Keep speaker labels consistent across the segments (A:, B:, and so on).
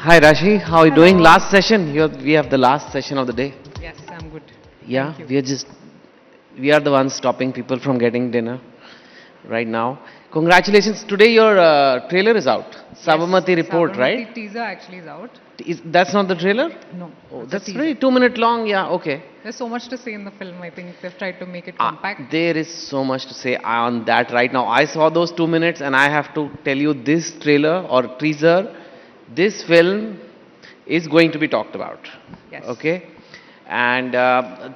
A: Hi Rashi, how are you doing?
B: Hello.
A: Last session, we have the last session of the day.
B: Yes, I'm good.
A: Yeah,
B: Thank you.
A: we are the ones stopping people from getting dinner right now. Congratulations, today your trailer is out.
B: Yes,
A: Sabarmati Report, right?
B: Sabarmati teaser actually is out.
A: That's not the trailer?
B: No,
A: Oh,
B: it's a
A: that's
B: teaser.
A: very 2 minute long, yeah, okay.
B: There's so much to say in the film. I think they've tried to make it compact.
A: There is so much to say on that right now. I saw those 2 minutes and I have to tell you this trailer or teaser, this film is going to be talked about.
B: Yes.
A: Okay? And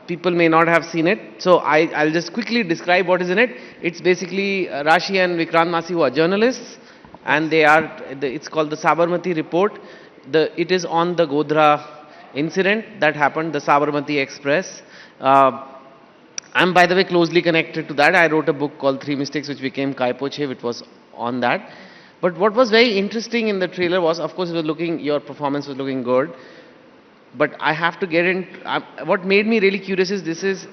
A: people may not have seen it. So I'll just quickly describe what is in it. It's basically Rashi and Vikrant Masi who are journalists and it's called the Sabarmati Report. It is on the Godhra incident that happened, the Sabarmati Express. Uh, I'm, by the way, closely connected to that. I wrote a book called Three Mistakes, which became Kai Poche, which was on that. But what was very interesting in the trailer was, of course, your performance was looking good. But I have to get in. What made me really curious is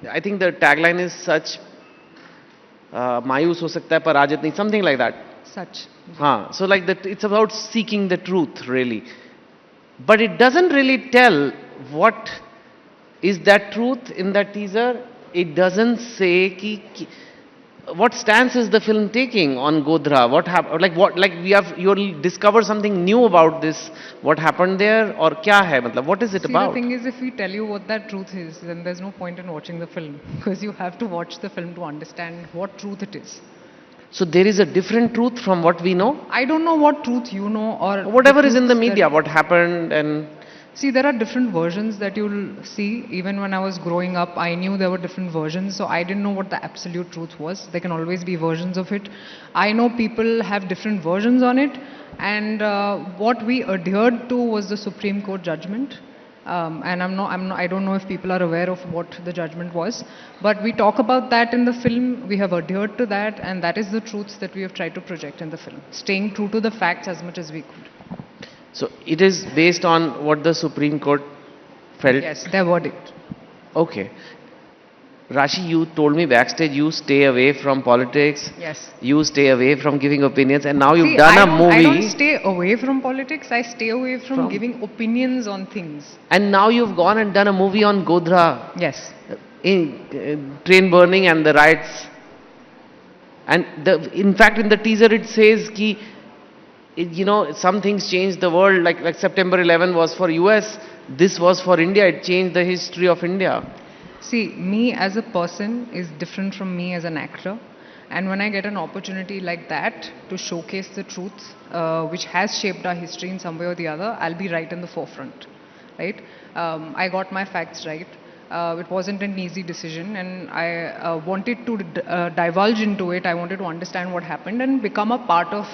A: I think the tagline is such, Mayus ho sakta hai, parajit nahi, something like that.
B: Such.
A: So like that, it's about seeking the truth, really. But it doesn't really tell what is that truth in that teaser. It doesn't say what stance is the film taking on Godhra? What happened? Like you'll discover something new about this. What happened there, or kya hai? Matlab, what is it
B: See, the
A: about?
B: thing is, if we tell you what that truth is, then there's no point in watching the film because you have to watch the film to understand what truth it is.
A: So there is a different truth from what we know.
B: I don't know what truth you know or
A: Whatever is in the
B: truths that-
A: media, what happened, and
B: See, there are different versions that you'll see. Even when I was growing up, I knew there were different versions, so I didn't know what the absolute truth was. There can always be versions of it. I know people have different versions on it, and what we adhered to was the Supreme Court judgment. And I don't know if people are aware of what the judgment was, but we talk about that in the film. We have adhered to that, and that is the truth that we have tried to project in the film, staying true to the facts as much as we could.
A: so it is based on what the Supreme Court felt.
B: Yes, their verdict.
A: Okay. Rashi, you told me backstage you stay away from politics.
B: Yes.
A: You stay away from giving opinions, and now you've
B: See,
A: done a
B: I don't
A: movie.
B: stay away from politics. I stay away from giving opinions on things.
A: And now you've gone and done a movie on Godhra,
B: Yes.
A: in train burning and the riots. And in fact, in the teaser, it says ki, some things changed the world. Like September 11 was for US, this was for India. It changed the history of India.
B: See, me as a person is different from me as an actor. And when I get an opportunity like that to showcase the truth, which has shaped our history in some way or the other, I'll be right in the forefront, right? I got my facts right. It wasn't an easy decision, and I wanted to divulge into it. I wanted to understand what happened and become a part of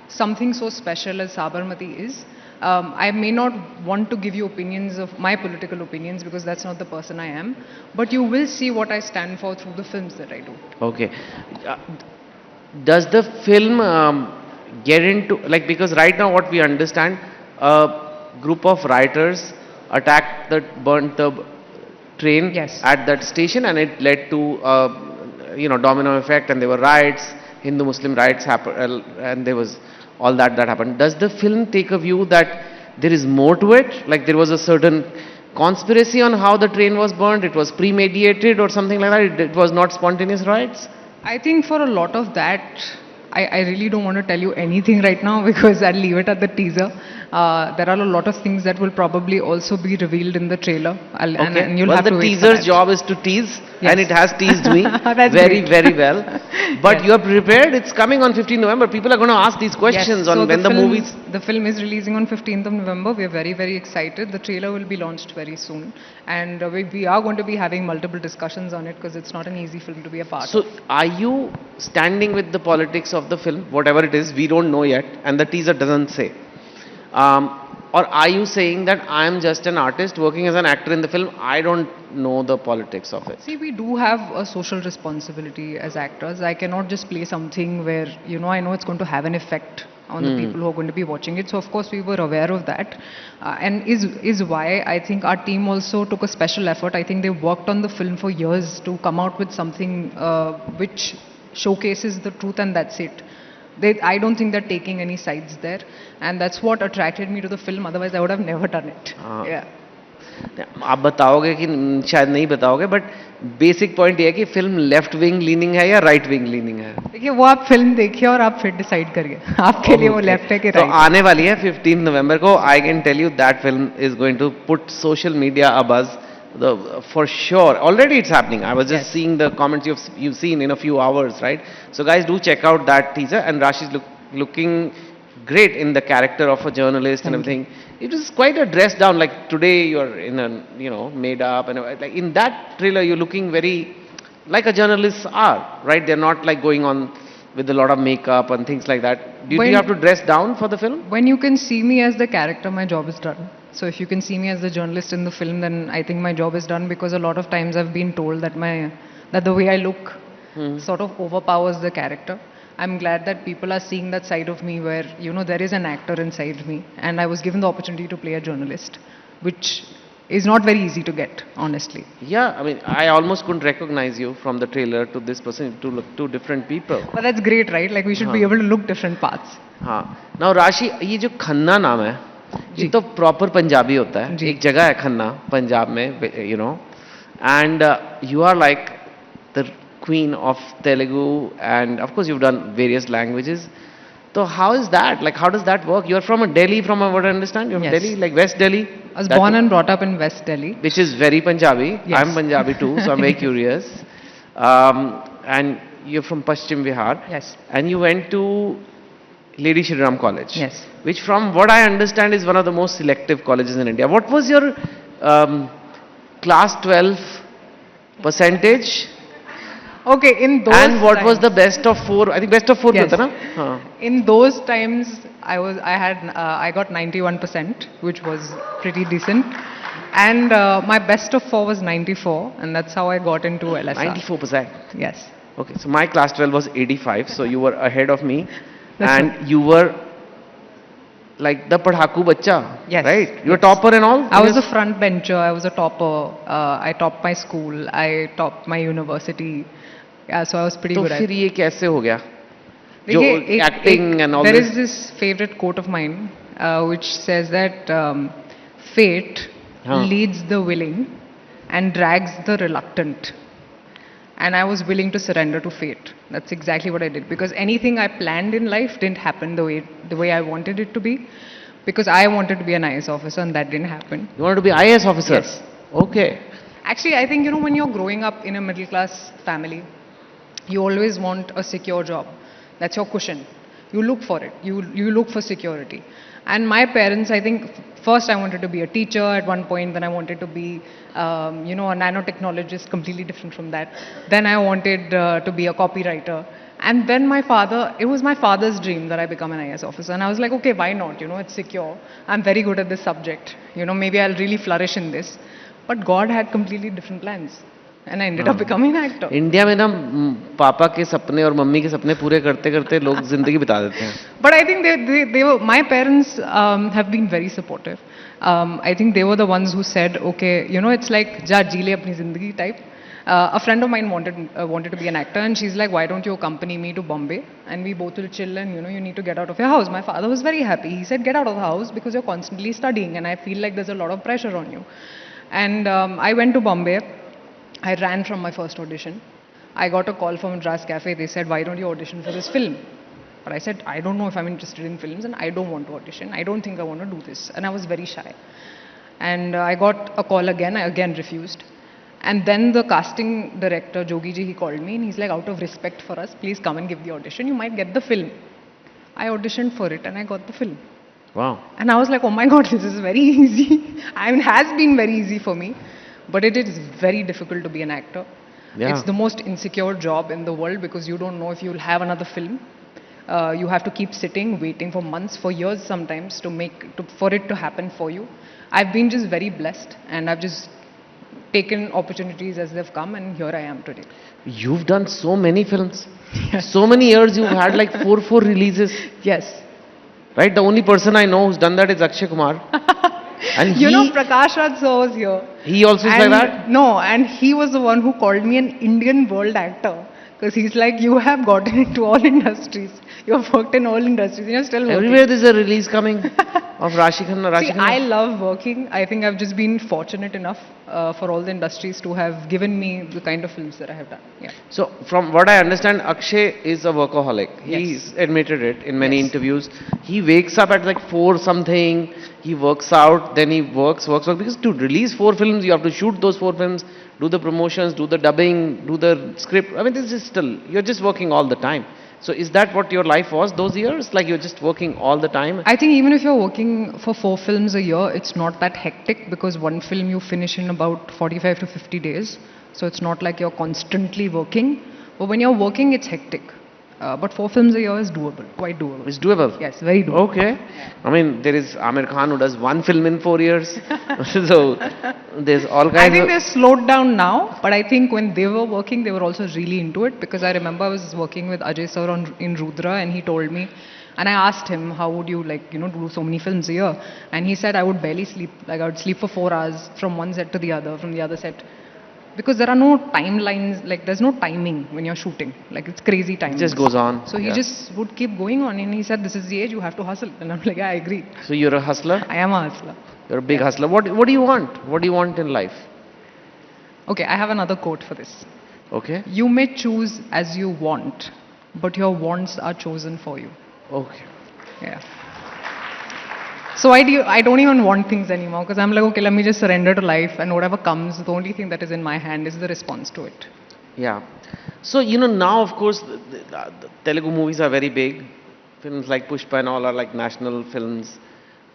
B: something so special as Sabarmati is. I may not want to give you opinions of my political opinions because that's not the person I am, but you will see what I stand for through the films that I do.
A: Okay. Uh, does the film get into, like, because right now what we understand, a group of rioters attacked burnt the train
B: Yes.
A: at that station, and it led to domino effect, and there were riots, Hindu Muslim riots happened, and there was all that happened. Does the film take a view that there is more to it, like there was a certain conspiracy on how the train was burnt, it was premeditated or something like that, it was not spontaneous riots?
B: I think for a lot of that, I really don't want to tell you anything right now because I'll leave it at the teaser. There are a lot of things that will probably also be revealed in the trailer.
A: Okay.
B: And you'll
A: Well,
B: have
A: the
B: to wait for
A: teaser's
B: that.
A: job is to tease,
B: Yes.
A: and it has teased me
B: That's
A: very,
B: great.
A: very well. But
B: Yes.
A: you are prepared. It's coming on 15 November. People are going to ask these questions
B: Yes, so
A: on when the
B: film,
A: movies.
B: The film is releasing on 15th of November. We are very, very excited. The trailer will be launched very soon. And we are going to be having multiple discussions on it because it's not an easy film to be a part
A: So,
B: of.
A: are you standing with the politics of the film, whatever it is? We don't know yet, and the teaser doesn't say. Or are you saying that I am just an artist working as an actor in the film? I don't know the politics of it.
B: See, we do have a social responsibility as actors. I cannot just play something where, I know it's going to have an effect on the people who are going to be watching it. So, of course, we were aware of that. And is why I think our team also took a special effort. I think they worked on the film for years to come out with something which showcases the truth, and that's it. I don't think they're taking any sides there, and that's what attracted me to the film. Otherwise, I would have never done it. Yeah.
A: आप बताओगे कि शायद नहीं बताओगे, but basic point ये है कि film left wing leaning है या राइट विंग लीनिंग है.
B: देखिए वो आप फिल्म देखिए और आप फिर डिसाइड करिए आपके लिए वो लेफ्ट है कि
A: तो
B: राइट.
A: आने वाली है 15 नवंबर को. I can tell you that film is going to put social media abuzz for sure. Already it's happening. I was just
B: Yes.
A: seeing the comments you've seen in a few hours, right? So guys, do check out that teaser. And Rashi's looking great in the character of a journalist and
B: Thank you.
A: everything. It was quite a dress down. Like today, you're in a made up and like in that trailer, you're looking very like a journalists are, right? They're not like going on with a lot of makeup and things like that. Do you have to dress down for the film?
B: When you can see me as the character, my job is done. So if you can see me as the journalist in the film, then I think my job is done, because a lot of times I've been told that the way I look sort of overpowers the character. I'm glad that people are seeing that side of me where, there is an actor inside me, and I was given the opportunity to play a journalist, which is not very easy to get, honestly.
A: Yeah, I mean, I almost couldn't recognize you from the trailer to this person, to look two different people.
B: But that's great, right? Like we should be able to look different parts.
A: हाँ. Now राशि, ये जो खन्ना नाम है, ये तो proper Punjabi होता है. एक जगह है खन्ना पंजाब में, and you are like the queen of Telugu, and of course you've done various languages. So how is that? Like how does that work? You're from Delhi, from what I understand. You're from
B: Yes.
A: Delhi, like West Delhi.
B: I was born and brought up in West Delhi.
A: Which is very Punjabi.
B: Yes.
A: I'm Punjabi too, so I'm very curious. And you're from Paschim Bihar.
B: Yes.
A: And you went to Lady Shri Ram College.
B: Yes.
A: Which from what I understand is one of the most selective colleges in India. What was your class 12 percentage?
B: Okay, in those
A: And what was
B: times-
A: the best of 4? I think best of 4
B: Yes.
A: tha na? Haan.
B: In those times, I got 91%, which was pretty decent. And my best of 4 was 94, and that's how I got into LSR.
A: 94%.
B: Yes.
A: Okay, so my class 12 was 85, so you were ahead of me.
B: That's
A: And you were like the padhaku bachcha,
B: Yes.
A: right? You were
B: Yes.
A: topper and all?
B: I was a front bencher, I was a topper, I topped my school, I topped my university. Yeah, so I was pretty
A: तो
B: good at
A: फिर
B: it.
A: ये कैसे हो गया? जो
B: देखिए,
A: acting and all
B: there
A: this.
B: is this favorite quote of mine which says that fate
A: हाँ.
B: leads the willing and drags the reluctant. And I was willing to surrender to fate. That's exactly what I did, because anything I planned in life didn't happen the way I wanted it to be, because I wanted to be an IAS officer and that didn't happen.
A: You wanted to be IAS officer?
B: Yes.
A: Okay.
B: Actually, I think, when you're growing up in a middle class family, you always want a secure job. That's your cushion. You look for it. You look for security. And my parents, I think, first I wanted to be a teacher at one point, then I wanted to be, a nanotechnologist, completely different from that. Then I wanted to be a copywriter. And then it was my father's dream that I become an IAS officer. And I was like, okay, why not? It's secure. I'm very good at this subject. Maybe I'll really flourish in this. But God had completely different plans. And I ended up becoming an actor.
A: India में ना पापा के सपने और mummy के सपने पूरे करते करते लोग जिंदगी बिता देते हैं.
B: But I think they were, my parents have been very supportive. I think they were the ones who said, okay, it's like, ja ji le apni zindagi type. A friend of mine wanted to be an actor, and she's like, why don't you accompany me to Bombay? And we both will chill, and you need to get out of your house. My father was very happy. He said, get out of the house because you're constantly studying, and I feel like there's a lot of pressure on you. And I went to Bombay. I ran from my first audition. I got a call from Madras Cafe. They said, why don't you audition for this film? But I said, I don't know if I'm interested in films, and I don't want to audition. I don't think I want to do this. And I was very shy. And I got a call again. I again refused. And then the casting director, Jogi ji, he called me, and he's like, out of respect for us, please come and give the audition. You might get the film. I auditioned for it, and I got the film.
A: Wow.
B: And I was like, oh my God, this is very easy. I mean, has been very easy for me. But it is very difficult to be an actor.
A: Yeah.
B: It's the most insecure job in the world, because you don't know if you'll have another film. You have to keep sitting, waiting for months, for years sometimes, for it to happen for you. I've been just very blessed, and I've just taken opportunities as they've come, and here I am today.
A: You've done so many films. So many years you've had like four releases.
B: Yes.
A: Right? The only person I know who's done that is Akshay Kumar. And
B: Prakash Raj sir was here.
A: He also said that?
B: No, and he was the one who called me an Indian world actor. Because he's like, you have gotten into all industries. You've worked in all industries and you're still working.
A: Everywhere there's a release coming of Rashi Khanna.
B: See, I love working. I think I've just been fortunate enough for all the industries to have given me the kind of films that I have done. Yeah.
A: So, from what I understand, Akshay is a workaholic.
B: Yes.
A: He's admitted it in many
B: Yes.
A: interviews. He wakes up at like 4 something, he works out, then he works. Because to release 4 films, you have to shoot those 4 films, do the promotions, do the dubbing, do the script. I mean, this is still, you're just working all the time. So, is that what your life was those years? Like you're just working all the time?
B: I think even if you're working for 4 films a year, it's not that hectic because one film you finish in about 45 to 50 days. So it's not like you're constantly working. But when you're working, it's hectic. But 4 films a year is doable, quite doable.
A: It's doable.
B: Yes, very doable.
A: Okay. I mean, there is Amir Khan who does 1 film in 4 years. So, there's all kinds
B: I think
A: of...
B: they're slowed down now, but I think when they were working, they were also really into it because I remember I was working with Ajay sir in Rudra and he told me, and I asked him, how would you do so many films a year? And he said, I would barely sleep. Like I would sleep for 4 hours from one set to the other, from the other set. Because there are no timelines, like there's no timing when you're shooting. Like it's crazy time.
A: It just goes on.
B: So he just would keep going on and he said, this is the age, you have to hustle. And I'm like, yeah, I agree.
A: So, you're a hustler?
B: I am a hustler.
A: You're a big hustler. What do you want? What do you want in life?
B: Okay, I have another quote for this.
A: Okay.
B: You may choose as you want, but your wants are chosen for you.
A: Okay.
B: Yeah. So I don't even want things anymore because I'm like, okay, let me just surrender to life and whatever comes, the only thing that is in my hand is the response to it.
A: Yeah. So, now, of course, the Telugu movies are very big. Films like Pushpa and all are like national films.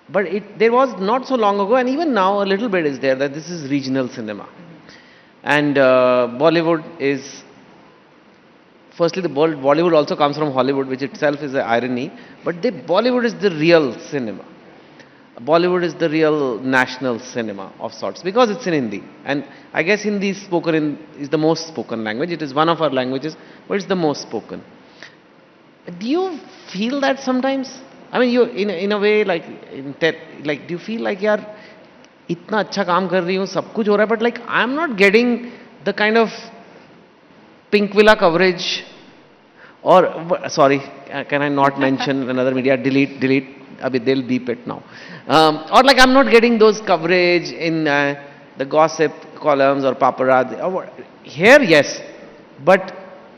A: But there was not so long ago, and even now a little bit is there, that this is regional cinema. And Bollywood is... Firstly, the Bollywood also comes from Hollywood, which itself is an irony. But Bollywood is the real cinema. Bollywood is the real national cinema of sorts because it's in Hindi. And I guess Hindi is the most spoken language. It is one of our languages, but it's the most spoken. Do you feel that sometimes? I mean, you in a way, like do you feel like, yaar, itna अच्छा काम कर रही हूँ, सब कुछ हो रहा है, but like I'm not getting the kind of pink villa coverage, or sorry, can I not mention another media? Delete. They'll beep it now. Or like I'm not getting those coverage in the gossip columns or paparazzi. Here, yes, but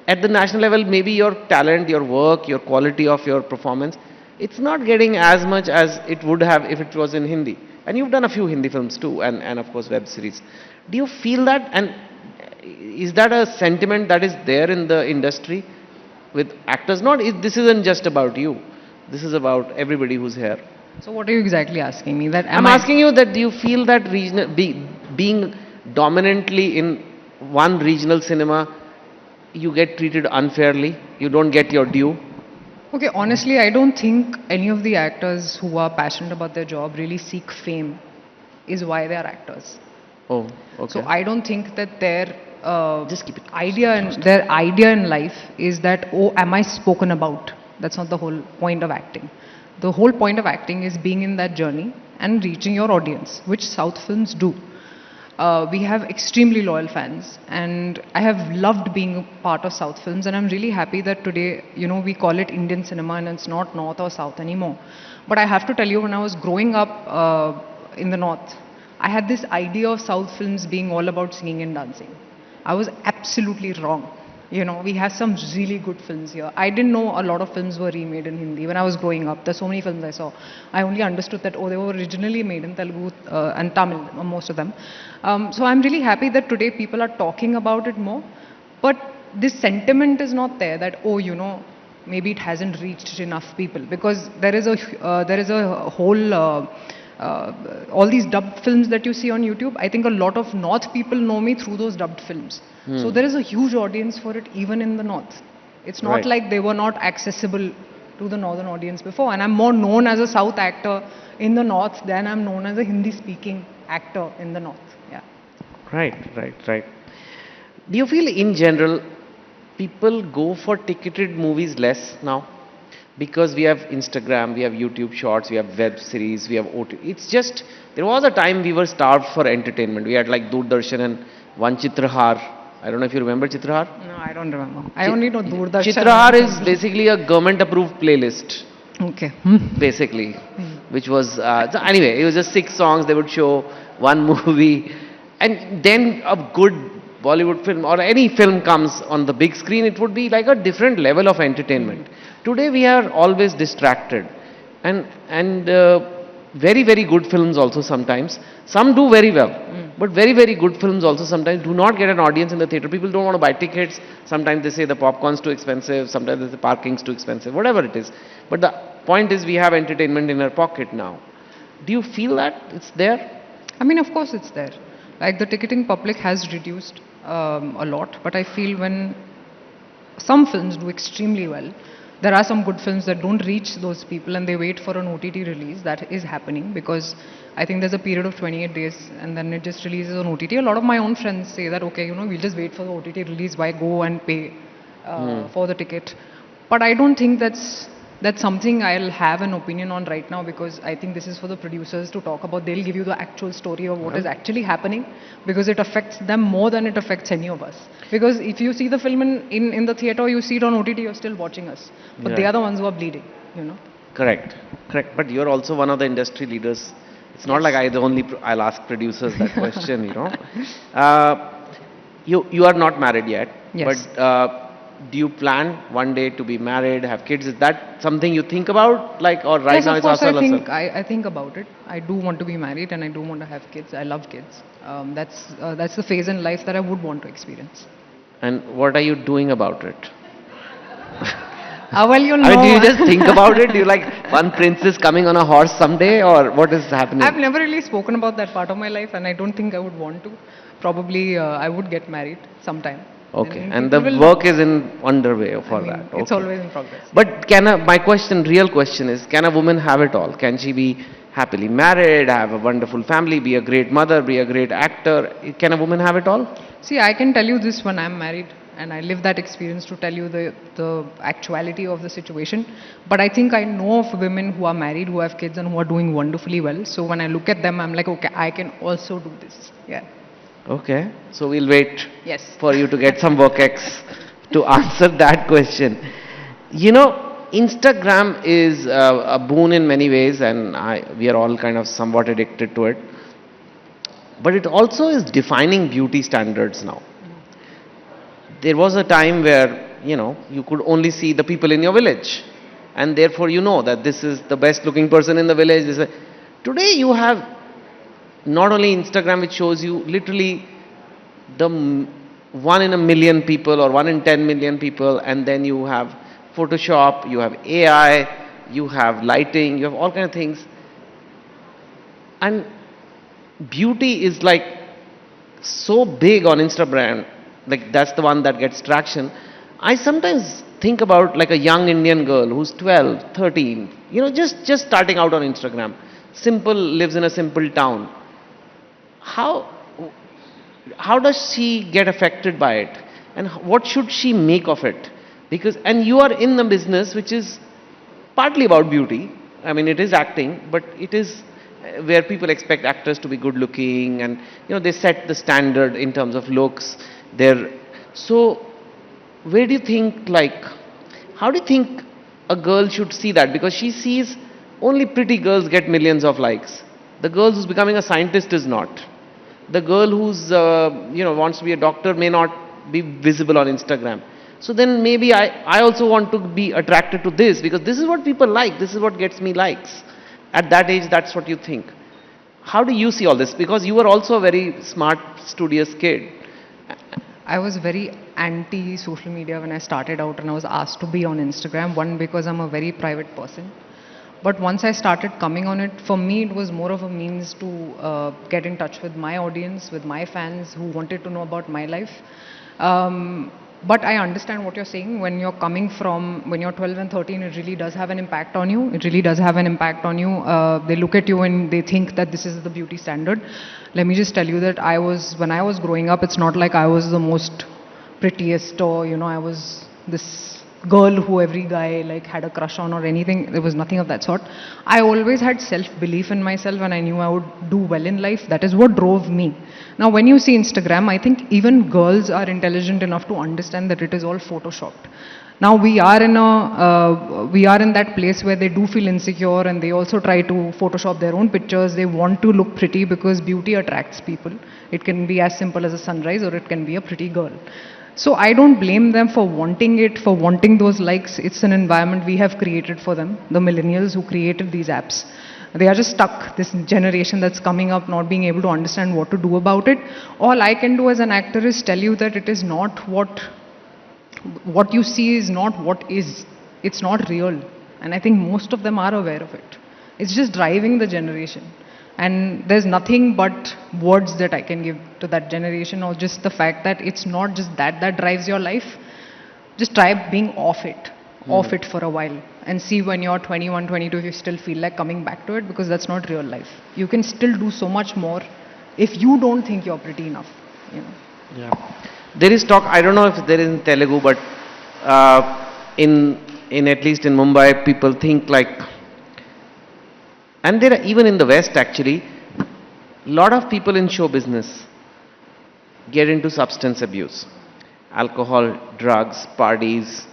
A: at the national level, maybe your talent, your work, your quality of your performance, it's not getting as much as it would have if it was in Hindi. And you've done a few Hindi films too, and of course web series. Do you feel that? And is that a sentiment that is there in the industry with actors? This isn't just about you. This is about everybody who's here.
B: So what are you exactly asking me? That
A: I'm asking you that do you feel that being dominantly in one regional cinema, you get treated unfairly? You don't get your due?
B: Okay, honestly, I don't think any of the actors who are passionate about their job really seek fame is why they are actors.
A: Oh, okay.
B: So I don't think that their
A: just keep it.
B: Their idea in life is that, oh, am I spoken about? That's not the whole point of acting. The whole point of acting is being in that journey and reaching your audience, which South films do. We have extremely loyal fans, and I have loved being a part of South films, and I'm really happy that today, we call it Indian cinema and it's not North or South anymore. But I have to tell you, when I was growing up in the North, I had this idea of South films being all about singing and dancing. I was absolutely wrong. We have some really good films here. I didn't know a lot of films were remade in Hindi when I was growing up. There's so many films I saw. I only understood that, they were originally made in Telugu and Tamil, most of them. So I'm really happy that today people are talking about it more. But this sentiment is not there that, maybe it hasn't reached enough people. Because there is a whole... all these dubbed films that you see on YouTube, I think a lot of North people know me through those dubbed films. So there is a huge audience for it even in the North. It's not like they were not accessible to the Northern audience before. And I'm more known as a South actor in the North than I'm known as a Hindi-speaking actor in the North. Yeah.
A: Right. Do you feel in general people go for ticketed movies less now? Because we have Instagram, we have YouTube Shorts, we have web series, we have OT. It's just, there was a time we were starved for entertainment. We had like Doordarshan and Vanchitrahar I don't know if you remember Chitrahar.
B: No, I don't remember. I only know Doordarshan.
A: Chitrahar is basically a government-approved playlist,
B: Okay. Hmm.
A: basically, which was so anyway. It was just 6 songs. They would show one movie, and then a good Bollywood film or any film comes on the big screen. It would be like a different level of entertainment. Today we are always distracted, and very very good films also sometimes. Some do very well, but very very good films also sometimes do not get an audience in the theater. People don't want to buy tickets. Sometimes they say the popcorn's too expensive. Sometimes they say parking's too expensive. Whatever it is, but the point is we have entertainment in our pocket now. Do you feel that it's there?
B: I mean, of course, it's there. Like the ticketing public has reduced a lot, but I feel when some films do extremely well, there are some good films that don't reach those people and they wait for an OTT release. That is happening because I think there's a period of 28 days and then it just releases on OTT. A lot of my own friends say that, okay, we'll just wait for the OTT release. Why go and pay for the ticket? But I don't think that's something I'll have an opinion on right now because I think this is for the producers to talk about. They'll give you the actual story of what is actually happening because it affects them more than it affects any of us. Because if you see the film in the theater, you see it on OTT, you're still watching us. But they are the ones who are bleeding.
A: Correct, correct. But you're also one of the industry leaders. It's not like I'll ask producers that question. You are not married yet,
B: Yes.
A: but do you plan one day to be married, have kids? Is that something you think about, or right
B: Yes,
A: now
B: of
A: it's
B: course,
A: hustle, hustle?
B: I think about it. I do want to be married and I do want to have kids. I love kids. That's the phase in life that I would want to experience.
A: And what are you doing about it?
B: Well, you'll
A: I
B: know.
A: mean, do you just think about it? Do you like one princess coming on a horse someday, or what is happening?
B: I've never really spoken about that part of my life, and I don't think I would want to. Probably, I would get married sometime.
A: Okay,
B: And
A: and the
B: people will
A: work
B: know.
A: is in underway for
B: I mean,
A: that.
B: it's
A: Okay.
B: always in progress.
A: But my real question is, can a woman have it all? Can she be happily married, have a wonderful family, be a great mother, be a great actor? Can a woman have it all?
B: See, I can tell you this when I'm married, and I live that experience to tell you the actuality of the situation. But I think I know of women who are married, who have kids, and who are doing wonderfully well. So when I look at them, I'm like, okay, I can also do this. Yeah.
A: Okay, so we'll wait
B: Yes.
A: for you to get some work-ex to answer that question. Instagram is a boon in many ways, and we are all kind of somewhat addicted to it. But it also is defining beauty standards now. There was a time where, you could only see the people in your village, and therefore you know that this is the best looking person in the village. Today you have not only Instagram, which shows you literally the 1 in a million people or 1 in 10 million people, and then you have Photoshop, you have AI, you have lighting, you have all kind of things. And beauty is like so big on Instagram, like that's the one that gets traction. I sometimes think about like a young Indian girl who's 12, 13, just starting out on Instagram. Simple, lives in a simple town. How does she get affected by it, and what should she make of it? And you are in the business which is partly about beauty. I mean, it is acting, but it is where people expect actors to be good looking, and they set the standard in terms of looks. So where do you think, how do you think a girl should see that? Because she sees only pretty girls get millions of likes. The girl who's becoming a scientist is not. The girl who's wants to be a doctor may not be visible on Instagram. So then maybe I also want to be attracted to this because this is what people like. This is what gets me likes. At that age, that's what you think. How do you see all this? Because you were also a very smart, studious kid.
B: I was very anti social media when I started out and I was asked to be on Instagram. One, because I'm a very private person. But once I started coming on it, for me it was more of a means to get in touch with my audience, with my fans who wanted to know about my life. But I understand what you're saying. When you're 12 and 13, it really does have an impact on you. It really does have an impact on you. They look at you and they think that this is the beauty standard. Let me just tell you that when I was growing up, it's not like I was the most prettiest or, I was this girl who every guy like had a crush on or anything. There was nothing of that sort. I always had self-belief in myself and I knew I would do well in life. That is what drove me. Now when you see Instagram, I think even girls are intelligent enough to understand that it is all photoshopped. Now we are in that place where they do feel insecure and they also try to Photoshop their own pictures. They want to look pretty because beauty attracts people. It can be as simple as a sunrise or it can be a pretty girl. So I don't blame them for wanting it, for wanting those likes. It's an environment we have created for them, the millennials who created these apps. They are just stuck, this generation that's coming up, not being able to understand what to do about it. All I can do as an actor is tell you that it is not what you see is not what is. It's not real. And I think most of them are aware of it. It's just driving the generation. And there's nothing but words that I can give to that generation, or just the fact that it's not just that drives your life. Just try being off it for a while and see when you're 21, 22 if you still feel like coming back to it, because that's not real life. You can still do so much more if you don't think you're pretty enough, you know.
A: Yeah. There is talk, I don't know if there is in Telugu, but in at least in Mumbai, people think like, and there are even in the West actually, lot of people in show business get into substance abuse, alcohol, drugs, parties,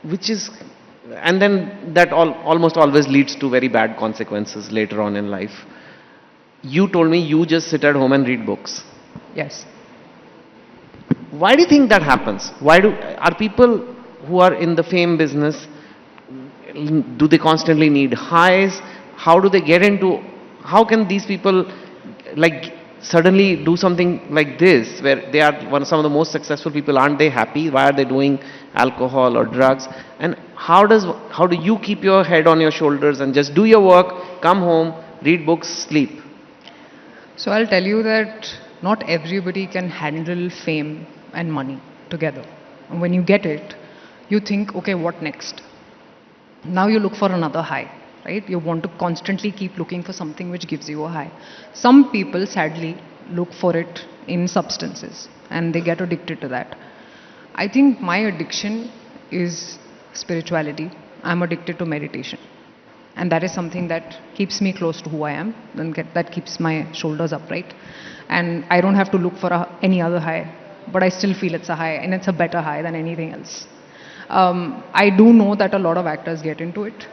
A: which is, and then that almost always leads to very bad consequences later on in life. You told me you just sit at home and read books.
B: Yes.
A: Why do you think that happens? Are people who are in the fame business, do they constantly need highs? How do they get into, how can these people like suddenly do something like this where they are some of the most successful people? Aren't they happy? Why are they doing alcohol or drugs? And how do you keep your head on your shoulders and just do your work, come home, read books, sleep?
B: So I'll tell you that not everybody can handle fame and money together. And when you get it, you think, okay, what next? Now you look for another high, right? You want to constantly keep looking for something which gives you a high. Some people sadly look for it in substances and they get addicted to that. I think my addiction is spirituality. I'm addicted to meditation. And that is something that keeps me close to who I am, and that keeps my shoulders upright. And I don't have to look for any other high, but I still feel it's a high, and it's a better high than anything else. I do know that a lot of actors get into it,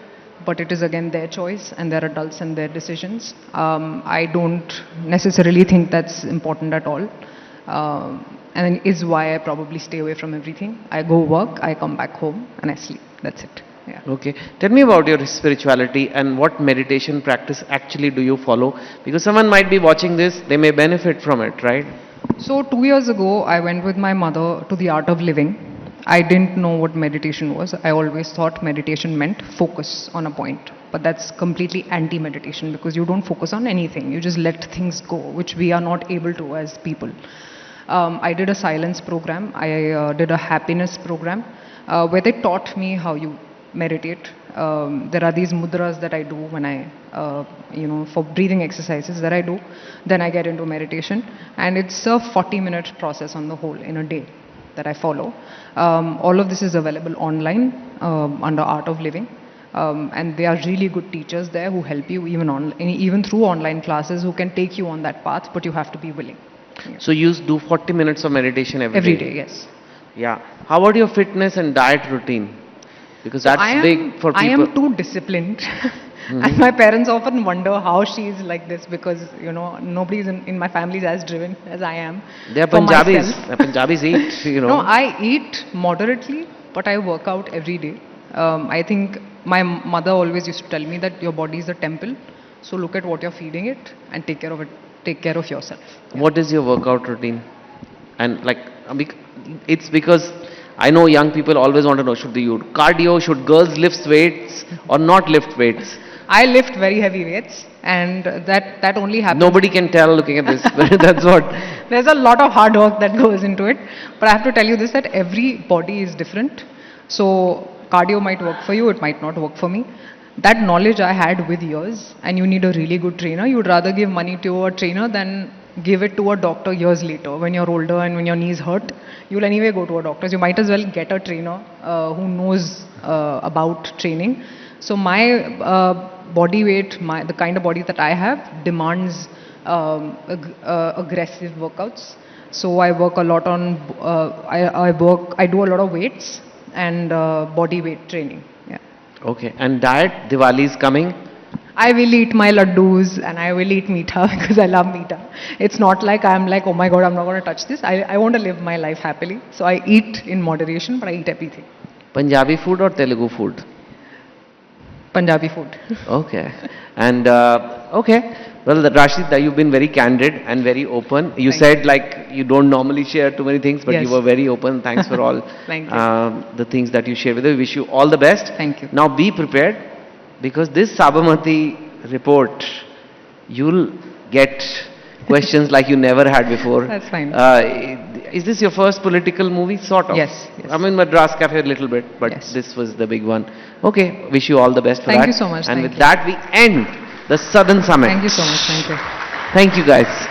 B: but it is again their choice, and they're adults and their decisions. I don't necessarily think that's important at all. And is why I probably stay away from everything. I go work, I come back home, and I sleep. That's it. Yeah.
A: Okay. Tell me about your spirituality and what meditation practice actually do you follow? Because someone might be watching this, they may benefit from it, right?
B: So 2 years ago, I went with my mother to the Art of Living. I didn't know what meditation was. I always thought meditation meant focus on a point. But that's completely anti-meditation, because you don't focus on anything. You just let things go, which we are not able to as people. I did a silence program. I did a happiness program where they taught me how you meditate. There are these mudras that I do when for breathing exercises that I do. Then I get into meditation. And it's a 40-minute process on the whole in a day that I follow. All of this is available online under Art of Living. And there are really good teachers there who help you even through online classes, who can take you on that path, but you have to be willing. Yeah.
A: So you do 40 minutes of meditation every day?
B: Every day, yes.
A: Yeah. How about your fitness and diet routine? Because that's big for people.
B: I am too disciplined. And my parents often wonder how she is like this, because, nobody in my family is as driven as I am.
A: They are Punjabis. Punjabis eat,
B: No, I eat moderately, but I work out every day. I think my mother always used to tell me that your body is a temple. So look at what you're feeding it and take care of it. Take care of yourself. Yeah.
A: What is your workout routine? And it's because I know young people always want to know, should they do cardio, should girls lift weights or not lift weights?
B: I lift very heavy weights, and that only happens.
A: Nobody can tell looking at this, but that's what.
B: There's a lot of hard work that goes into it. But I have to tell you this, that every body is different. So cardio might work for you, it might not work for me. That knowledge I had with years, and you need a really good trainer. You'd rather give money to a trainer than give it to a doctor years later when you're older and when your knees hurt. You'll anyway go to a doctor. You might as well get a trainer who knows about training. So my body weight, the kind of body that I have demands aggressive workouts. So I work a lot on, I do a lot of weights and body weight training. Yeah.
A: Okay. And diet, Diwali is coming.
B: I will eat my laddus and I will eat meetha because I love meetha. It's not like I'm like, oh my God, I'm not going to touch this. I want to live my life happily. So I eat in moderation, but I eat everything.
A: Punjabi food or Telugu food?
B: Punjabi food.
A: Okay. And, okay. Well, Rashid, you've been very candid and very open. You said like you don't normally share too many things, but
B: Yes.
A: you were very open. Thanks for all
B: Thank you.
A: the things that you shared with us. We wish you all the best.
B: Thank you.
A: Now be prepared, because this Sabarmati report, you'll get questions like you never had before.
B: That's fine.
A: Is this your first political movie? Sort of.
B: Yes, yes.
A: I'm in Madras Cafe a little bit, but
B: Yes.
A: this was the big one. Okay, wish you all the best for
B: Thank
A: that.
B: you so much.
A: And
B: Thank
A: with
B: you.
A: that, we end the Southern Summit.
B: Thank you so much. Thank you.
A: Thank you, guys.